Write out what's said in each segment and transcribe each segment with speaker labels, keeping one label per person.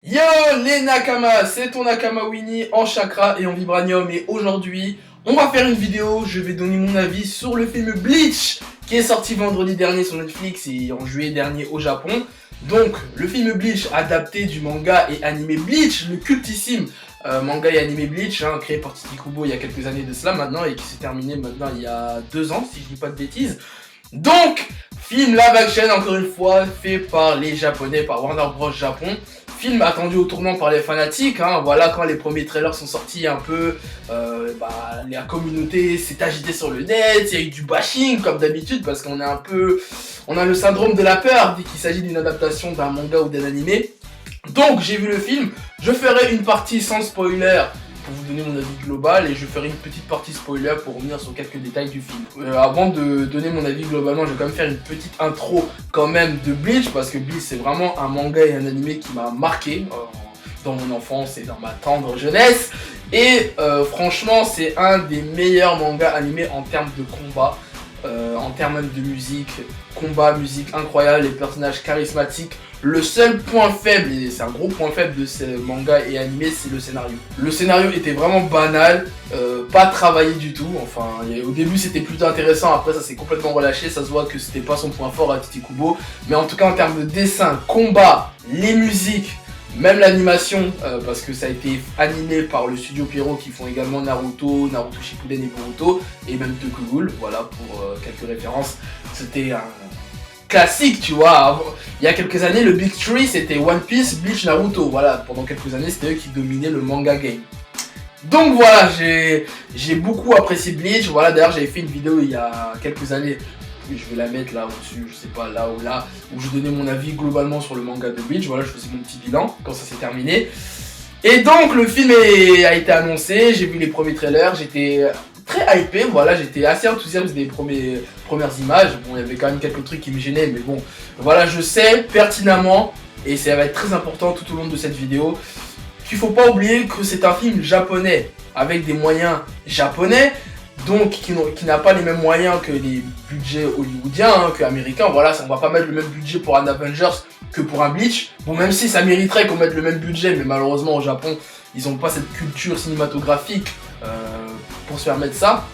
Speaker 1: Yo les Nakama, c'est ton Nakama Winnie en chakra et en vibranium et aujourd'hui on va faire une vidéo, je vais donner mon avis sur le film Bleach qui est sorti vendredi dernier sur Netflix et en juillet dernier au Japon. Donc le film Bleach adapté du manga et animé Bleach, le cultissime manga et animé Bleach créé par Tite Kubo il y a quelques années de cela maintenant et qui s'est terminé maintenant il y a 2 ans si je dis pas de bêtises. Donc film live action encore une fois fait par les japonais, par Warner Bros Japon. Film attendu au tournant par les fanatiques, voilà, quand les premiers trailers sont sortis un peu, la communauté s'est agitée sur le net, il y a eu du bashing comme d'habitude parce qu'on est un peu, on a le syndrome de la peur dès qu'il s'agit d'une adaptation d'un manga ou d'un animé. Donc j'ai vu le film, je ferai une partie sans spoiler pour vous donner mon avis global et je ferai une petite partie spoiler pour revenir sur quelques détails du film. Avant de donner mon avis globalement, je vais quand même faire une petite intro quand même de Bleach parce que Bleach c'est vraiment un manga et un animé qui m'a marqué dans mon enfance et dans ma tendre jeunesse. Et franchement c'est un des meilleurs mangas animés en termes de combat, en termes de musique, combat, musique incroyable, les personnages charismatiques. Le seul point faible, et c'est un gros point faible de ces mangas et animés, c'est le scénario. Le scénario était vraiment banal, pas travaillé du tout. Enfin, au début c'était plutôt intéressant, après ça s'est complètement relâché, ça se voit que c'était pas son point fort à Tite Kubo. Mais en tout cas en termes de dessin, combat, les musiques, même l'animation, parce que ça a été animé par le studio Pierrot qui font également Naruto, Naruto Shippuden et Boruto, et même Tokyo Ghoul, voilà pour quelques références. C'était un classique, tu vois. Il y a quelques années, le Big Three c'était One Piece, Bleach, Naruto. Voilà, pendant quelques années, c'était eux qui dominaient le manga game. Donc voilà, j'ai beaucoup apprécié Bleach. Voilà, d'ailleurs, j'avais fait une vidéo il y a quelques années. Je vais la mettre là au-dessus, je sais pas, là ou là, où je donnais mon avis globalement sur le manga de Bleach. Voilà, je faisais mon petit bilan quand ça s'est terminé. Et donc, le film a été annoncé, j'ai vu les premiers trailers, j'étais très hypé, voilà, j'étais assez enthousiaste des premières images. Bon, il y avait quand même quelques trucs qui me gênaient, mais bon, voilà, je sais pertinemment, et ça va être très important tout au long de cette vidéo, qu'il faut pas oublier que c'est un film japonais, avec des moyens japonais, donc qui n'a pas les mêmes moyens que les budgets hollywoodiens, que américains. Voilà, on va pas mettre le même budget pour un Avengers que pour un Bleach. Bon, même si ça mériterait qu'on mette le même budget, mais malheureusement au Japon, ils ont pas cette culture cinématographique pour se permettre ça.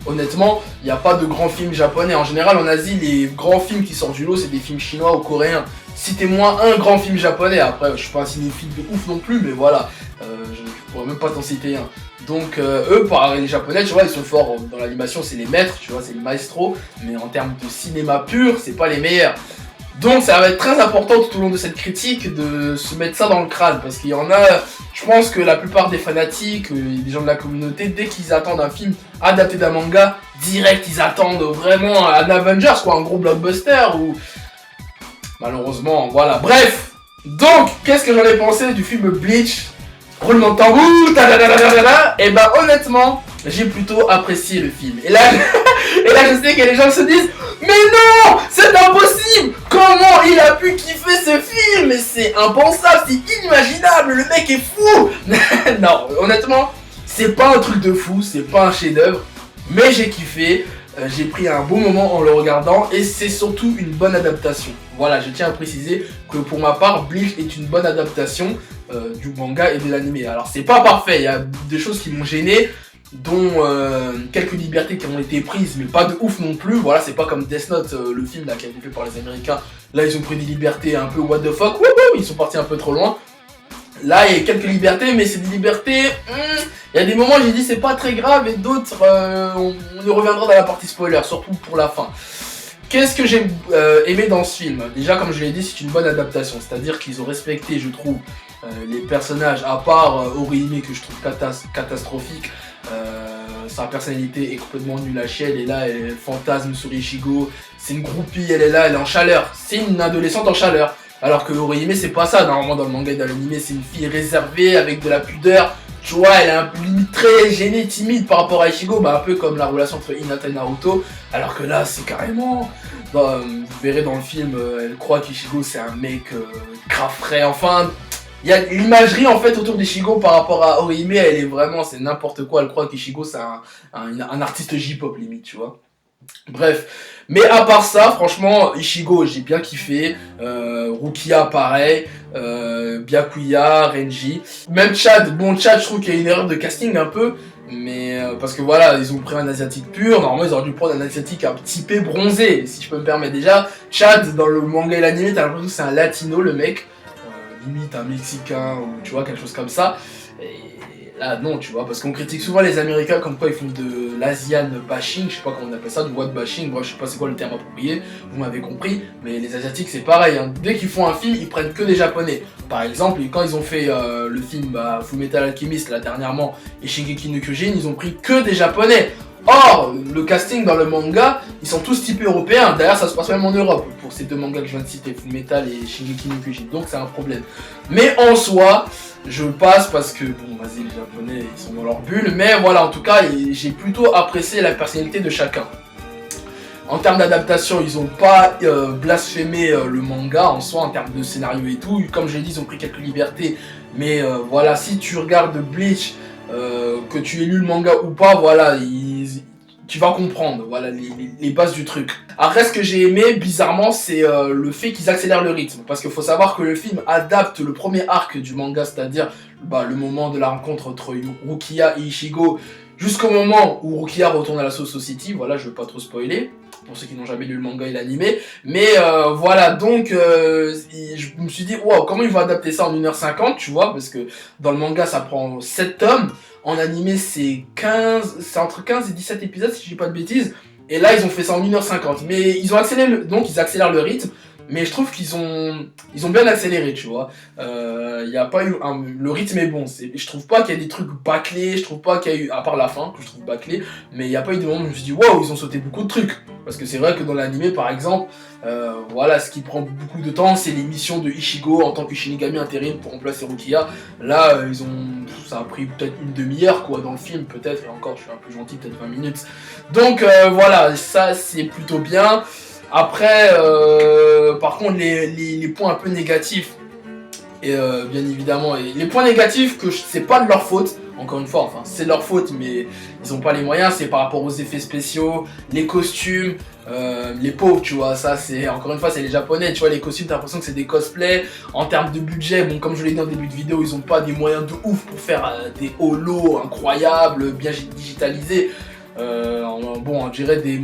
Speaker 1: Honnêtement, il n'y a pas de grands films japonais. En général, en Asie, les grands films qui sortent du lot, c'est des films chinois ou coréens. Citez-moi un grand film japonais. Après, je suis pas un cinéphile de ouf non plus, mais voilà, je pourrais même pas t'en citer un. Donc eux, par les japonais, tu vois, ils sont forts dans l'animation, c'est les maîtres, tu vois, c'est les maestros. Mais en termes de cinéma pur, c'est pas les meilleurs. Donc ça va être très important tout au long de cette critique de se mettre ça dans le crâne, parce qu'il y en a, je pense que la plupart des fanatiques, des gens de la communauté, dès qu'ils attendent un film adapté d'un manga, direct ils attendent vraiment un Avengers, quoi, un gros blockbuster, ou malheureusement, voilà, bref. Donc, qu'est-ce que j'en ai pensé du film Bleach? Roulement de tambour, et ben honnêtement, j'ai plutôt apprécié le film. Et là, je sais que les gens se disent, mais non, c'est impossible. Comment il a pu kiffer ce film? Mais c'est impensable, c'est inimaginable, le mec est fou. Non, honnêtement, c'est pas un truc de fou, c'est pas un chef-d'œuvre, mais j'ai kiffé. J'ai pris un bon moment en le regardant et c'est surtout une bonne adaptation. Voilà, je tiens à préciser que pour ma part, Bleach est une bonne adaptation du manga et de l'anime. Alors c'est pas parfait, il y a des choses qui m'ont gêné, dont quelques libertés qui ont été prises, mais pas de ouf non plus. Voilà, c'est pas comme Death Note, le film là, qui a été fait par les Américains. Là, ils ont pris des libertés un peu what the fuck, ils sont partis un peu trop loin. Là, il y a quelques libertés, mais c'est des libertés... Il y a des moments, j'ai dit, c'est pas très grave, et d'autres, on y reviendra dans la partie spoiler, surtout pour la fin. Qu'est-ce que j'ai aimé dans ce film? Déjà, comme je l'ai dit, c'est une bonne adaptation, c'est-à-dire qu'ils ont respecté, je trouve, les personnages, à part Orihime, que je trouve catastrophique. Sa personnalité est complètement nulle à chier, elle est là, elle fantasme sur Ichigo, c'est une groupie, elle est là, elle est en chaleur, c'est une adolescente en chaleur. Alors que Orihime, c'est pas ça, normalement dans le manga et dans l'anime, c'est une fille réservée, avec de la pudeur. Tu vois, elle est un peu limite très gênée, timide par rapport à Ichigo, un peu comme la relation entre Hinata et Naruto. Alors que là, c'est carrément... vous verrez dans le film, elle croit qu'Ichigo c'est un mec grave frais, enfin... Il y a l'imagerie en fait autour d'Ichigo par rapport à Orihime, elle est vraiment, c'est n'importe quoi, elle croit qu'Ichigo c'est un artiste J-pop limite, tu vois. Bref. Mais à part ça, franchement, Ichigo, j'ai bien kiffé. Rukia, pareil. Byakuya, Renji. Même Chad, bon, Chad, je trouve qu'il y a une erreur de casting un peu. Mais parce que voilà, ils ont pris un asiatique pur. Normalement, ils auraient dû prendre un asiatique un petit peu bronzé, si je peux me permettre. Déjà, Chad, dans le manga et l'anime, t'as l'impression que c'est un latino, le mec. Limite un mexicain, ou tu vois, quelque chose comme ça. Et là, non, tu vois, parce qu'on critique souvent les Américains comme quoi ils font de l'Asian bashing, je sais pas comment on appelle ça, du white bashing, moi je sais pas c'est quoi le terme approprié, vous m'avez compris, mais les Asiatiques c'est pareil, hein. Dès qu'ils font un film, ils prennent que des Japonais. Par exemple, quand ils ont fait le film Fullmetal Alchemist, là dernièrement, et Shingeki no Kyojin, ils ont pris que des Japonais. Or, le casting dans le manga, ils sont tous typés européens. D'ailleurs, ça se passe même en Europe pour ces deux mangas que je viens de citer, Fullmetal et Shingeki no Kyojin. Donc, c'est un problème. Mais en soi, je passe parce que, bon, vas-y, les Japonais, ils sont dans leur bulle. Mais voilà, en tout cas, j'ai plutôt apprécié la personnalité de chacun. En termes d'adaptation, ils n'ont pas blasphémé le manga en soi, en termes de scénario et tout. Comme je l'ai dit, ils ont pris quelques libertés. Mais voilà, si tu regardes Bleach, que tu aies lu le manga ou pas, voilà, tu vas comprendre, voilà, les bases du truc. Après, ce que j'ai aimé, bizarrement, c'est le fait qu'ils accélèrent le rythme. Parce qu'il faut savoir que le film adapte le premier arc du manga, c'est-à-dire le moment de la rencontre entre Rukia et Ichigo, jusqu'au moment où Rukia retourne à la Soul Society. Voilà, je veux pas trop spoiler, pour ceux qui n'ont jamais lu le manga et l'animé. Mais voilà, donc je me suis dit, wow, comment ils vont adapter ça en 1h50, tu vois, parce que dans le manga, ça prend 7 tomes. En animé, c'est entre 15 et 17 épisodes, si je dis pas de bêtises. Et là, ils ont fait ça en 1h50. Mais ils ont accéléré, donc ils accélèrent le rythme. Mais je trouve qu'ils ont bien accéléré, tu vois. Y a pas eu le rythme est bon. Je trouve pas qu'il y a des trucs bâclés. Je trouve pas qu'il y a eu, à part la fin, que je trouve bâclé. Mais il n'y a pas eu de moment où je me suis dit, waouh, ils ont sauté beaucoup de trucs. Parce que c'est vrai que dans l'animé, par exemple, voilà, ce qui prend beaucoup de temps, c'est les missions de Ichigo en tant que Shinigami intérim pour remplacer Rukia. Là, ça a pris peut-être une demi-heure, quoi, dans le film, peut-être. Et encore, je suis un peu gentil, peut-être 20 minutes. Donc, voilà, ça, c'est plutôt bien. Après, par contre, les points un peu négatifs, et bien évidemment, et les points négatifs que c'est pas de leur faute, encore une fois, enfin c'est leur faute, mais ils ont pas les moyens, c'est par rapport aux effets spéciaux, les costumes, les pauvres, tu vois, ça c'est, encore une fois, c'est les Japonais, tu vois, les costumes, t'as l'impression que c'est des cosplays. En termes de budget, bon, comme je l'ai dit en début de vidéo, ils ont pas des moyens de ouf pour faire des holos incroyables, bien digitalisés. Bon, on dirait des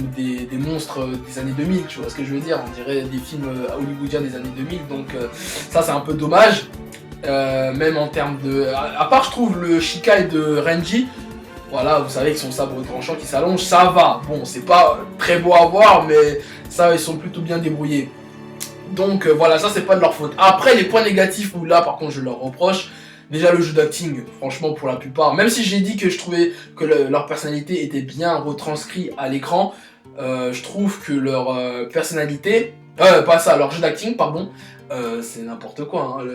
Speaker 1: monstres des années 2000, tu vois ce que je veux dire, on dirait des films hollywoodiens des années 2000, donc ça c'est un peu dommage. Même en termes de... À part je trouve le Shikai de Renji, voilà, vous savez que son sabre tranchant qui s'allonge, ça va. Bon, c'est pas très beau à voir, mais ça ils sont plutôt bien débrouillés. Donc voilà, ça c'est pas de leur faute. Après les points négatifs, où là par contre je leur reproche, déjà le jeu d'acting, franchement pour la plupart, même si j'ai dit que je trouvais que leur personnalité était bien retranscrite à l'écran, je trouve que leur personnalité, pas ça, leur jeu d'acting, pardon, c'est n'importe quoi. Hein.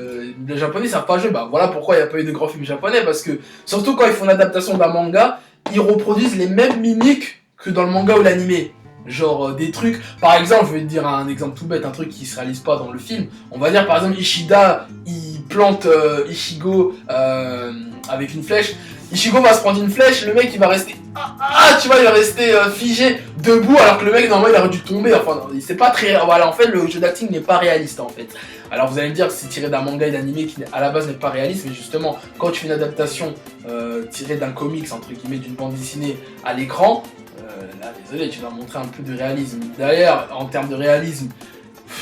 Speaker 1: Les Japonais savent pas jouer, bah voilà pourquoi il n'y a pas eu de grands films japonais, parce que surtout quand ils font l'adaptation d'un manga, ils reproduisent les mêmes mimiques que dans le manga ou l'animé. Genre des trucs, par exemple, je vais te dire un exemple tout bête, un truc qui se réalise pas dans le film. On va dire par exemple Ishida, il plante Ichigo avec une flèche. Ichigo va se prendre une flèche, le mec il va rester, tu vois, il va rester figé, debout, alors que le mec normalement il aurait dû tomber. Enfin, c'est pas très, voilà, en fait le jeu d'acting n'est pas réaliste en fait. Alors vous allez me dire que c'est tiré d'un manga et d'animé qui à la base n'est pas réaliste, mais justement quand tu fais une adaptation tirée d'un comics entre guillemets, d'une bande dessinée à l'écran, là désolé, tu dois montrer un peu de réalisme. D'ailleurs, en termes de réalisme,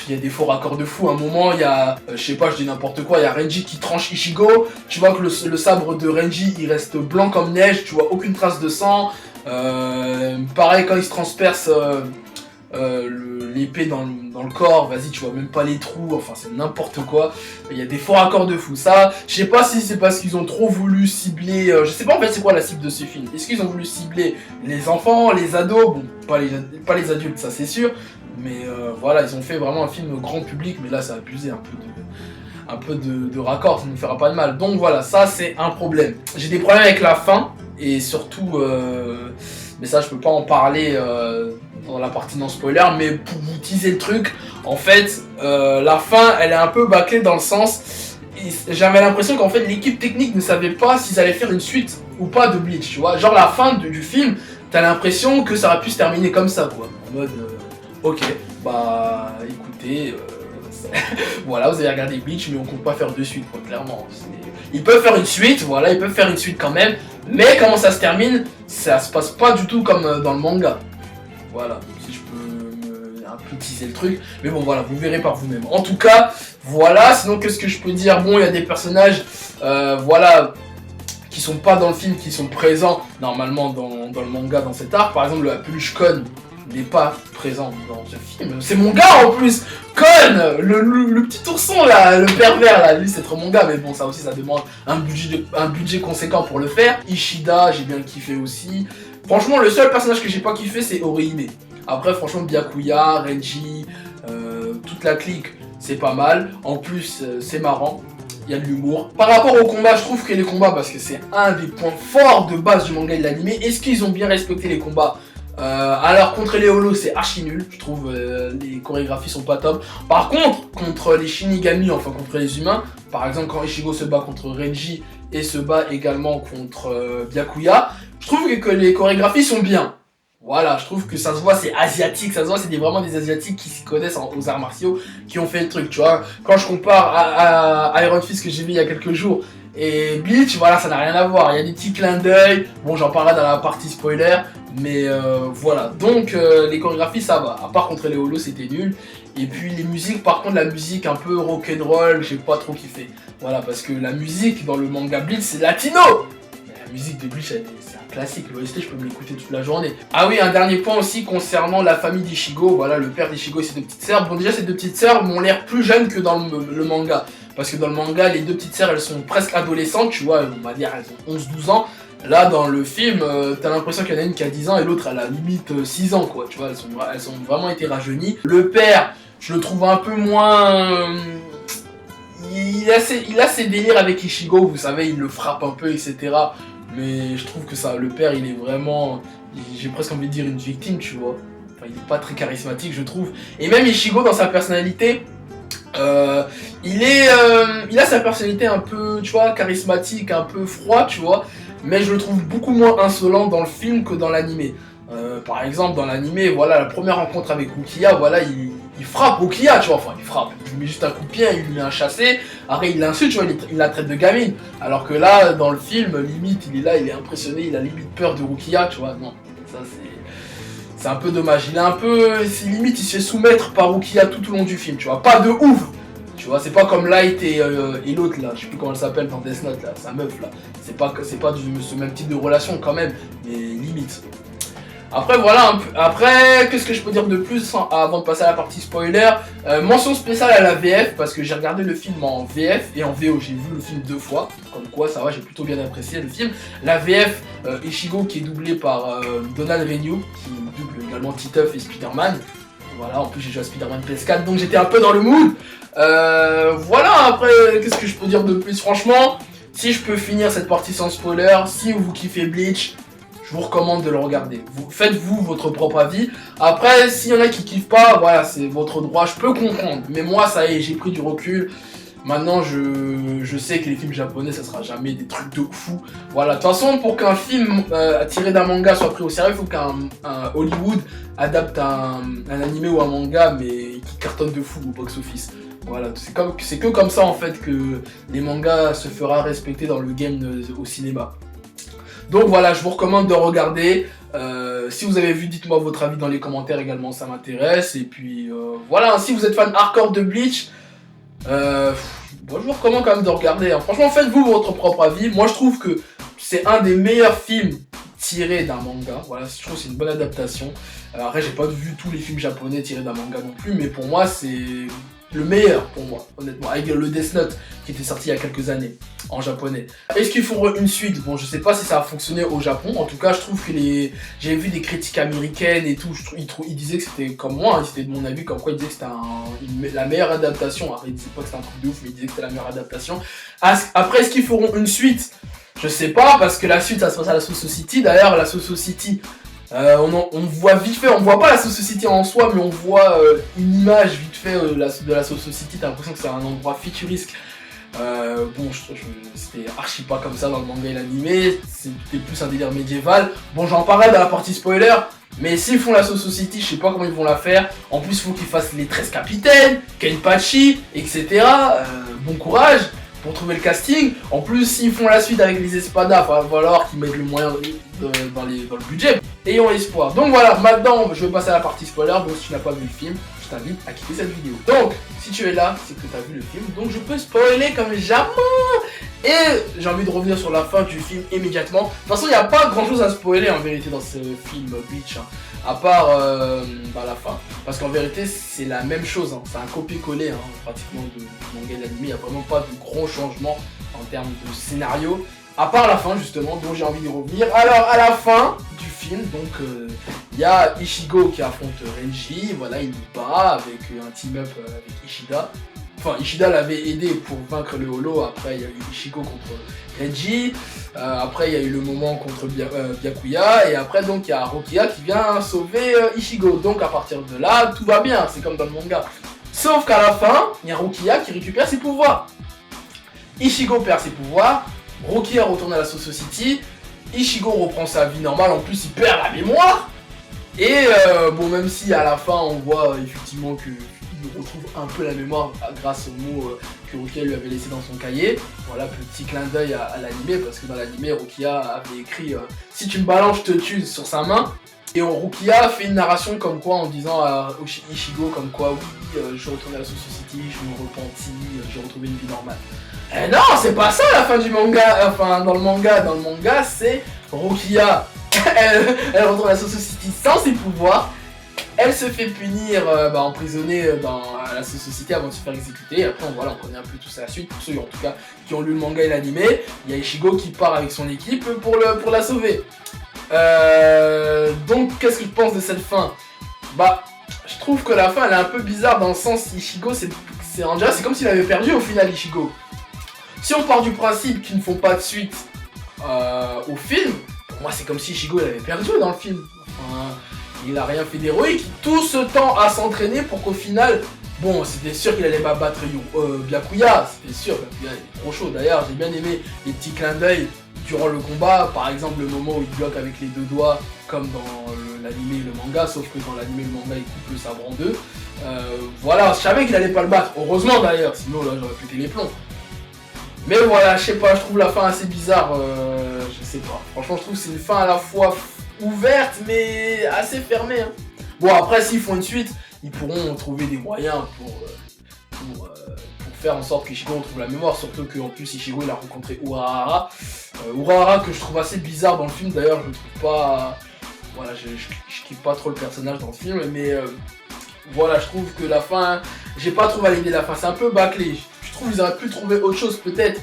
Speaker 1: il y a des faux raccords de fou. À un moment, il y a, je sais pas, je dis n'importe quoi, il y a Renji qui tranche Ichigo. Tu vois que le sabre de Renji, il reste blanc comme neige, tu vois aucune trace de sang. Pareil, quand il se transperce l'épée dans le corps, vas-y, tu vois même pas les trous, enfin c'est n'importe quoi. Il y a des faux raccords de fou. Ça, je sais pas si c'est parce qu'ils ont trop voulu cibler, je sais pas en fait c'est quoi la cible de ce film. Est-ce qu'ils ont voulu cibler les enfants, les ados, bon, pas les adultes, ça c'est sûr, mais voilà, ils ont fait vraiment un film grand public, mais là ça a abusé un peu de raccord, ça ne fera pas de mal. Donc voilà, ça c'est un problème. J'ai des problèmes avec la fin, et surtout, mais ça je peux pas en parler dans la partie non spoiler, mais pour vous teaser le truc, en fait, la fin elle est un peu bâclée dans le sens, j'avais l'impression qu'en fait l'équipe technique ne savait pas s'ils allaient faire une suite ou pas de Bleach, tu vois. Genre la fin du film, t'as l'impression que ça aurait pu se terminer comme ça, quoi. En mode, ok, bah écoutez, voilà, vous avez regardé Bleach, mais on compte pas faire de suite, quoi, clairement. Ils peuvent faire une suite, voilà, ils peuvent faire une suite quand même, mais comment ça se termine, ça se passe pas du tout comme dans le manga. Voilà, si je peux un peu teaser le truc, mais bon, voilà, vous verrez par vous-même. En tout cas, voilà, sinon, qu'est-ce que je peux dire? Bon, il y a des personnages, voilà, qui sont pas dans le film, qui sont présents normalement dans le manga, dans cet arc. Par exemple, la peluche Kon n'est pas présent dans ce film. C'est mon gars en plus, Kon, le petit ourson là, le pervers là, lui c'est trop mon gars, mais bon, ça aussi ça demande un budget conséquent pour le faire. Ishida, j'ai bien kiffé aussi. Franchement, le seul personnage que j'ai pas kiffé, c'est Orihime. Après, franchement, Byakuya, Renji, toute la clique, c'est pas mal. En plus, c'est marrant. Il y a de l'humour. Par rapport au combat, je trouve que les combats, parce que c'est un des points forts de base du manga et de l'anime, est-ce qu'ils ont bien respecté les combats? Alors contre les Holos c'est archi nul, je trouve les chorégraphies sont pas top. Par contre, contre les Shinigami, enfin contre les humains, par exemple quand Ichigo se bat contre Renji et se bat également contre Byakuya, je trouve que les chorégraphies sont bien. Voilà, je trouve que ça se voit, c'est asiatique, ça se voit, c'est vraiment des asiatiques qui s'y connaissent aux arts martiaux, qui ont fait le truc, tu vois. Quand je compare à Iron Fist que j'ai vu il y a quelques jours et Bleach, voilà, ça n'a rien à voir. Il y a des petits clins d'œil, bon, j'en parlerai dans la partie spoiler, mais voilà. Donc, les chorégraphies, ça va. À part contre les Holos, c'était nul. Et puis, les musiques, par contre, la musique un peu rock'n'roll, j'ai pas trop kiffé. Voilà, parce que la musique dans le manga Bleach, c'est latino! La musique de Bleach, c'est un classique. L'OST, je peux me l'écouter toute la journée. Ah oui, un dernier point aussi concernant la famille d'Ichigo. Voilà, le père d'Ichigo et ses deux petites sœurs. Bon, déjà, ces deux petites sœurs m'ont l'air plus jeunes que dans le manga. Parce que dans le manga, les deux petites sœurs, elles sont presque adolescentes, tu vois, on va dire, elles ont 11-12 ans. Là, dans le film, t'as l'impression qu'il y en a une qui a 10 ans et l'autre, elle a limite 6 ans, quoi. Tu vois, elles ont vraiment été rajeunies. Le père, je le trouve un peu moins... Il a ses délires avec Ichigo, vous savez, il le frappe un peu, etc. Mais je trouve que ça, le père, il est vraiment... J'ai presque envie de dire une victime, tu vois. Enfin, il est pas très charismatique, je trouve. Et même Ichigo, dans sa personnalité... il a sa personnalité un peu, tu vois, charismatique, un peu froid, tu vois, mais je le trouve beaucoup moins insolent dans le film que dans l'animé. Par exemple, dans l'animé, voilà, la première rencontre avec Rukia, voilà, il frappe Rukia, tu vois, enfin, il frappe, il lui met juste un coup de pied, il lui met un chassé, après il l'insulte, tu vois, il la traite de gamine, alors que là, dans le film, limite, il est là, il est impressionné, il a limite peur de Rukia, tu vois, non, ça c'est un peu dommage, il est un peu, limite, il se fait soumettre par Rukia tout au long du film, tu vois, pas de ouf. Tu vois, c'est pas comme Light et l'autre là, je sais plus comment elle s'appelle dans Death Note là, sa meuf là. C'est pas ce même type de relation quand même, mais limite. Après voilà, après qu'est-ce que je peux dire de plus avant de passer à la partie spoiler. Mention spéciale à la VF parce que j'ai regardé le film en VF et en VO, j'ai vu le film 2 fois. Comme quoi ça va, j'ai plutôt bien apprécié le film. La VF, Ichigo qui est doublé par Donald Renew, qui double également Titeuf et Spider-Man. Voilà, en plus j'ai joué à Spider-Man PS4 donc j'étais un peu dans le mood. Voilà, après, qu'est-ce que je peux dire de plus? Franchement, si je peux finir cette partie sans spoiler, si vous kiffez Bleach, je vous recommande de le regarder. Faites-vous votre propre avis. Après, s'il y en a qui kiffent pas, voilà, c'est votre droit, je peux comprendre. Mais moi, ça y est, j'ai pris du recul. Maintenant, je sais que les films japonais, ça sera jamais des trucs de fou. Voilà, de toute façon, pour qu'un film tiré d'un manga soit pris au sérieux, il faut qu'un Hollywood adapte un animé ou un manga, mais qui cartonne de fou au box-office. Voilà, c'est que comme ça en fait que les mangas se fera respecter dans le game au cinéma. Donc voilà, je vous recommande de regarder. Si vous avez vu, dites-moi votre avis dans les commentaires également, ça m'intéresse. Et puis voilà, si vous êtes fan hardcore de Bleach, bon, je vous recommande quand même de regarder. Hein. Franchement, faites-vous votre propre avis. Moi, je trouve que c'est un des meilleurs films tirés d'un manga. Voilà, je trouve que c'est une bonne adaptation. Après, j'ai pas vu tous les films japonais tirés d'un manga non plus, mais pour moi, c'est le meilleur pour moi, honnêtement, avec le Death Note qui était sorti il y a quelques années en japonais. Est-ce qu'ils feront une suite? Bon, je sais pas si ça a fonctionné au Japon. En tout cas, je trouve que j'ai vu des critiques américaines et tout. Ils disaient que c'était comme moi, hein, c'était de mon avis, comme quoi ils disaient que c'était la meilleure adaptation. Après, ils disaient pas que c'était un truc de ouf, mais ils disaient que c'était la meilleure adaptation. Après, est-ce qu'ils feront une suite? Je sais pas, parce que la suite, ça se passe à la Soso City. D'ailleurs, la Soso City. On voit vite fait, on voit pas la Soso City en soi, mais on voit une image vite fait de la Soso City. T'as l'impression que c'est un endroit futuriste Bon, c'était archi pas comme ça dans le manga et l'animé, c'était plus un délire médiéval. Bon, j'en parlerai dans la partie spoiler, mais s'ils font la Society, je sais pas comment ils vont la faire. En plus, il faut qu'ils fassent les 13 capitaines, Kenpachi, etc. Bon courage pour trouver le casting. En plus, s'ils font la suite avec les Espadas, il va falloir qu'ils mettent le moyen dans le budget. Ayons espoir. Donc voilà, maintenant, je vais passer à la partie spoiler. Donc si tu n'as pas vu le film, je t'invite à quitter cette vidéo. Donc, si tu es là, c'est que tu as vu le film, donc je peux spoiler comme jamais. Et j'ai envie de revenir sur la fin du film immédiatement. De toute façon, il n'y a pas grand chose à spoiler en vérité dans ce film Bleach, hein, à part la fin. Parce qu'en vérité, c'est la même chose, hein. C'est un copier-coller hein, pratiquement du manga et de l'anime. Il n'y a vraiment pas de gros changements en termes de scénario. À part la fin justement, dont j'ai envie d'y revenir. Alors à la fin du film, donc il y a Ichigo qui affronte Renji, voilà, il y bat avec un team-up avec Ishida. Enfin, Ishida l'avait aidé pour vaincre le Holo, après il y a eu Ichigo contre Renji, après il y a eu le moment contre Byakuya, et après donc il y a Rukia qui vient sauver Ichigo. Donc à partir de là, tout va bien, c'est comme dans le manga. Sauf qu'à la fin, il y a Rukia qui récupère ses pouvoirs. Ichigo perd ses pouvoirs, Rukia retourne à la Society, Ichigo reprend sa vie normale, en plus il perd la mémoire. Et bon, même si à la fin on voit effectivement qu'il retrouve un peu la mémoire grâce aux mots que Rukia lui avait laissé dans son cahier. Voilà, petit clin d'œil à l'animé, parce que dans l'animé, Rukia avait écrit si tu me balances, je te tue sur sa main. Et Rukia fait une narration comme quoi en disant à Ichigo comme quoi oui, je retourne à la Society, je me repentis, j'ai retrouvé une vie normale. Eh non, c'est pas ça la fin du manga, enfin dans le manga c'est Rukia, elle retourne à la Society sans ses pouvoirs, elle se fait punir, emprisonnée dans la Society avant de se faire exécuter, et après on connaît un peu tout ça à la suite, pour ceux en tout cas qui ont lu le manga et l'animé, il y a Ichigo qui part avec son équipe pour la sauver. Donc qu'est-ce que je pense de cette fin? Je trouve que la fin elle est un peu bizarre dans le sens Ichigo c'est comme s'il avait perdu au final Ichigo. Si on part du principe qu'ils ne font pas de suite au film, pour moi c'est comme si Ichigo il avait perdu dans le film. Enfin, il a rien fait d'héroïque, tout ce temps à s'entraîner pour qu'au final, bon c'était sûr qu'il allait pas battre Byakuya, c'était sûr, Byakuya est trop chaud. D'ailleurs j'ai bien aimé les petits clins d'œil durant le combat, par exemple le moment où il bloque avec les deux doigts comme dans l'anime et le manga, sauf que dans l'anime et le manga il coupe le sabre en deux. Voilà, je savais qu'il allait pas le battre, heureusement d'ailleurs, sinon là j'aurais pété les plombs. Mais voilà, je sais pas, je trouve la fin assez bizarre, je sais pas. Franchement, je trouve que c'est une fin à la fois ouverte, mais assez fermée. Hein. Bon, après, s'ils font une suite, ils pourront trouver des moyens pour faire en sorte qu'Ichigo retrouve la mémoire, surtout qu'en plus, Ichigo, il a rencontré Urahara. Urahara, que je trouve assez bizarre dans le film, d'ailleurs, je le trouve pas... Voilà, je kiffe pas trop le personnage dans le film, mais... voilà, je trouve que la fin... J'ai pas trop validé la fin, c'est un peu bâclé. Je trouve qu'ils auraient pu trouver autre chose peut-être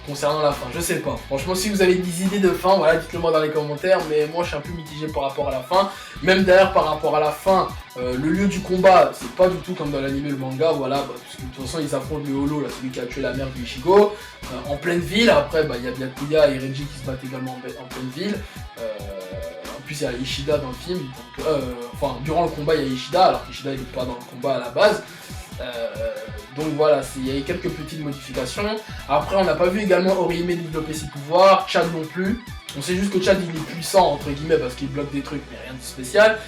Speaker 1: concernant la fin, je sais pas. Franchement, si vous avez des idées de fin, voilà, dites-le moi dans les commentaires, mais moi je suis un peu mitigé par rapport à la fin. Même d'ailleurs par rapport à la fin, le lieu du combat, c'est pas du tout comme dans l'anime et le manga, voilà, parce que de toute façon ils affrontent le Holo, là, celui qui a tué la mère de Ichigo, en pleine ville. Après, il y a Byakuya et Renji qui se battent également en pleine ville. En plus, il y a Ishida dans le film, donc, durant le combat, il y a Ishida, alors qu'Ishida il est pas dans le combat à la base. Donc voilà, il y a eu quelques petites modifications. Après, on n'a pas vu également Orihime développer ses pouvoirs, Chad non plus. On sait juste que Chad il est puissant entre guillemets parce qu'il bloque des trucs, mais rien de spécial.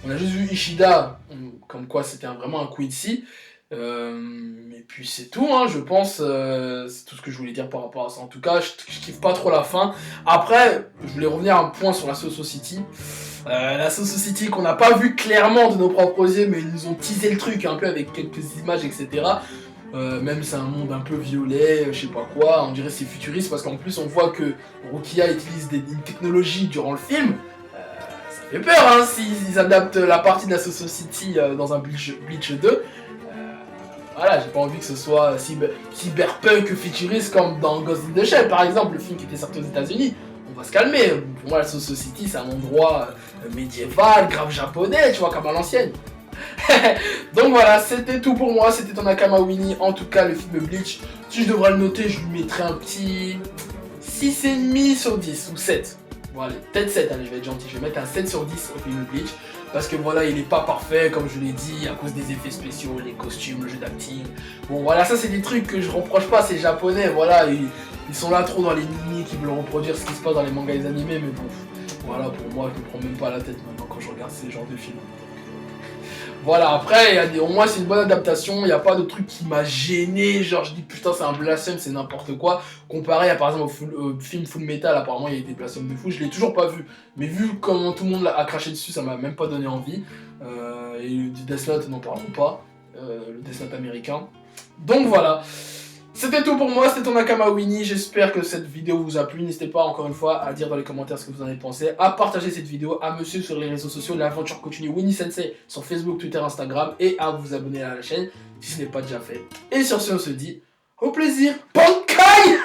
Speaker 1: On a juste vu Ishida, comme quoi c'était vraiment un Quincy. Et puis c'est tout, hein, je pense, c'est tout ce que je voulais dire par rapport à ça. En tout cas, je kiffe pas trop la fin. Après, je voulais revenir un point sur la Society. La Society qu'on n'a pas vu clairement de nos propres yeux, mais ils nous ont teasé le truc un peu avec quelques images, etc. Même c'est un monde un peu violet, je sais pas quoi, on dirait c'est futuriste parce qu'en plus on voit que Rukia utilise une technologie durant le film. Ça fait peur hein, s'ils adaptent la partie de la Society dans un Bleach 2. Voilà, j'ai pas envie que ce soit cyberpunk futuriste comme dans Ghost in the Shell par exemple, le film qui était sorti aux États-Unis. On va se calmer, pour moi la Society c'est un endroit médiéval, grave japonais, tu vois, comme à l'ancienne. Donc voilà, c'était tout pour moi, c'était ton Nakama Winnie, en tout cas le film Bleach. Si je devrais le noter, je lui mettrais un petit 6,5 sur 10 ou 7. Voilà, peut-être 7, allez, je vais être gentil, je vais mettre un 7 sur 10 au film Bleach. parce que voilà, il est pas parfait, comme je l'ai dit, à cause des effets spéciaux, les costumes, le jeu d'acting. Bon, voilà, ça c'est des trucs que je reproche pas, c'est japonais, voilà, ils sont là trop dans les mini qui veulent reproduire ce qui se passe dans les mangas et les animés, mais bon, voilà, pour moi, je me prends même pas la tête maintenant quand je regarde ces genres de films. Voilà, après, au moins c'est une bonne adaptation, il n'y a pas de truc qui m'a gêné, genre je dis putain c'est un blasphème, c'est n'importe quoi. Comparé à par exemple au film Full Metal, apparemment il y a des blasphèmes de fou, je l'ai toujours pas vu. Mais vu comment tout le monde a craché dessus, ça m'a même pas donné envie. Et du Death Note, n'en parlons pas, le Death Note américain. Donc voilà. C'était tout pour moi, c'était ton Nakama Winnie, j'espère que cette vidéo vous a plu, n'hésitez pas encore une fois à dire dans les commentaires ce que vous en avez pensé, à partager cette vidéo, à me suivre sur les réseaux sociaux, l'aventure continue Winnie Sensei sur Facebook, Twitter, Instagram, et à vous abonner à la chaîne si ce n'est pas déjà fait. Et sur ce on se dit, au plaisir, Bankai.